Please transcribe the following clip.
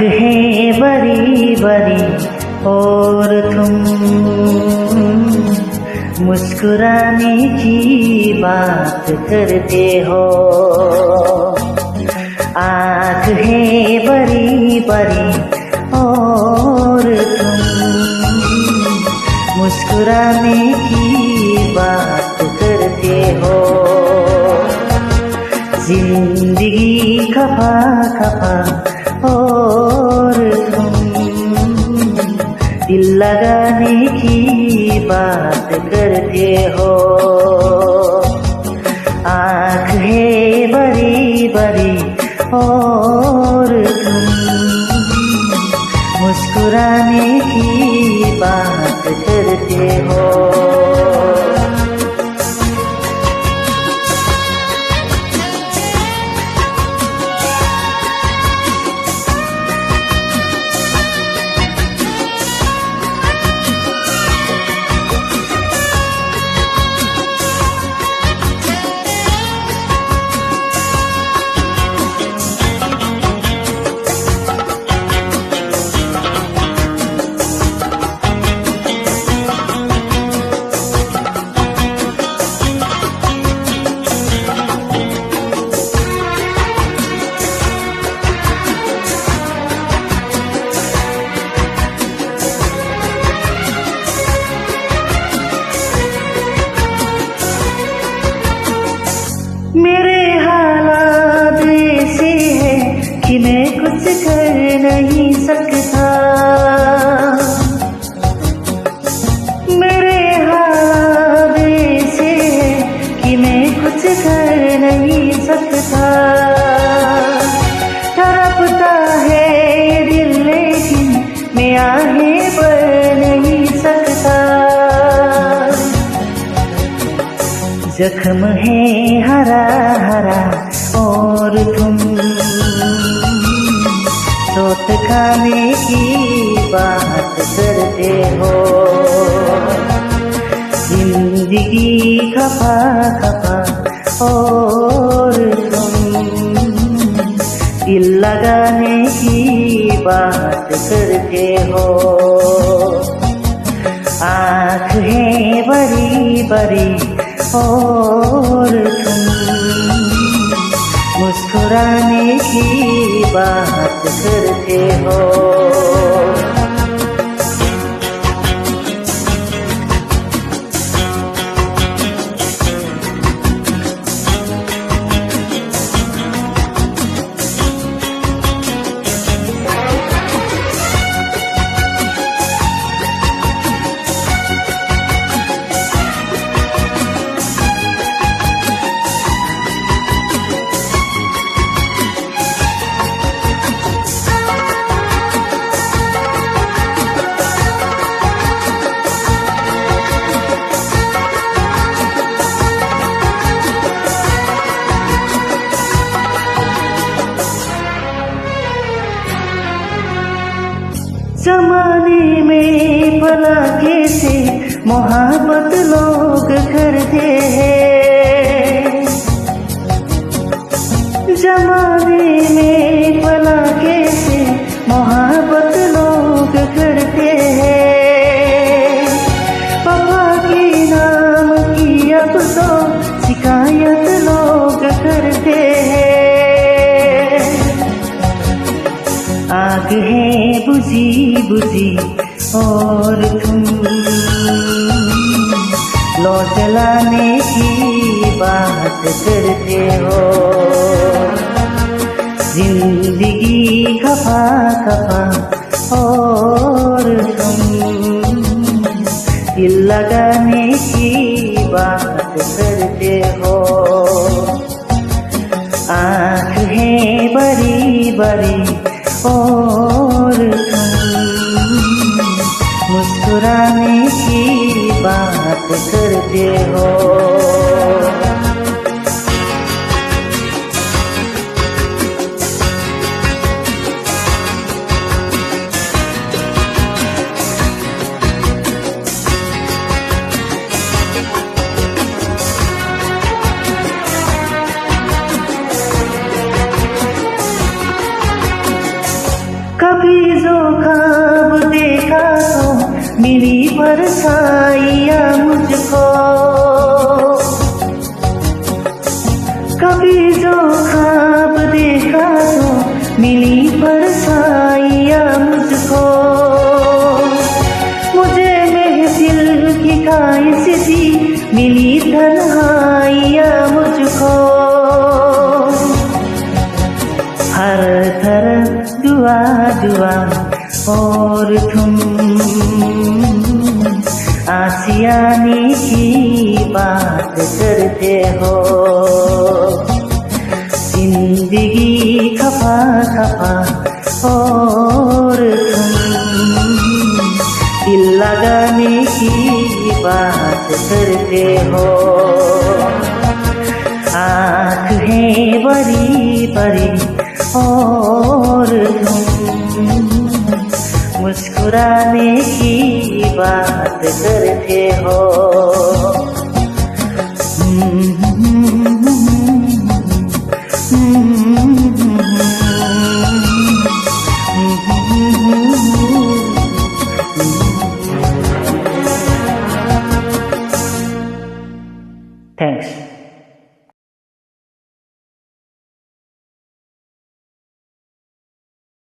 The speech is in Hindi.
है बड़ी बड़ी और तुम मुस्कुराने की बात करते हो। आँख है बड़ी बड़ी और तुम मुस्कुराने की बात करते हो। जिंदगी खफा खफा और तुम दिल लगाने की बात करते हो। आँख है बड़ी बड़ी और तुम मुस्कुराने की बात करते हो। मेरे हालात ऐसे हैं कि मैं कुछ कर नहीं सकता। मेरे हालात ऐसे हैं कि मैं कुछ कर नहीं सकता। तड़पता है दिल लेकिन मैं आगे बढ़ नहीं सकता। जख्म है हरा हरा और तुम सोत खाने की बात करते हो। जिंदगी खफा खफा और तुम दिल लगाने की बात करते हो। आँख है बड़ी बड़ी और तुम मुस्कुराने की बात करते हो। जमाने में भला कैसे मोहब्बत लोग करते हैं। जमाने में भला कैसे मोहब्बत लोग करते हैं। पापा के नाम की अब तो शिकायत लोग करते हैं। आग है बुझी बुझी और तुम लो जलाने की बात करते हो। जिंदगी खफा खफा और तुम दिल लगाने की बात करते हो। आँख है बड़ी बड़ी और तुम मुस्कुराने की बात करते हो। बरसाइया मुझको। कभी जो ख्वाब देखा तो मिली बरसाइया मुझको। मुझे महफिल की ख्वाहिश थी, मिली तन्हाइया मुझको। हर तरफ दुआ दुआ और तुम आशियाने की बात करते हो। जिंदगी खफा खफा और तुम दिल लगाने की बात करते हो। आँख है बड़ी बड़ी और तुम मुस्कुराने की बात करते हो। Thanks.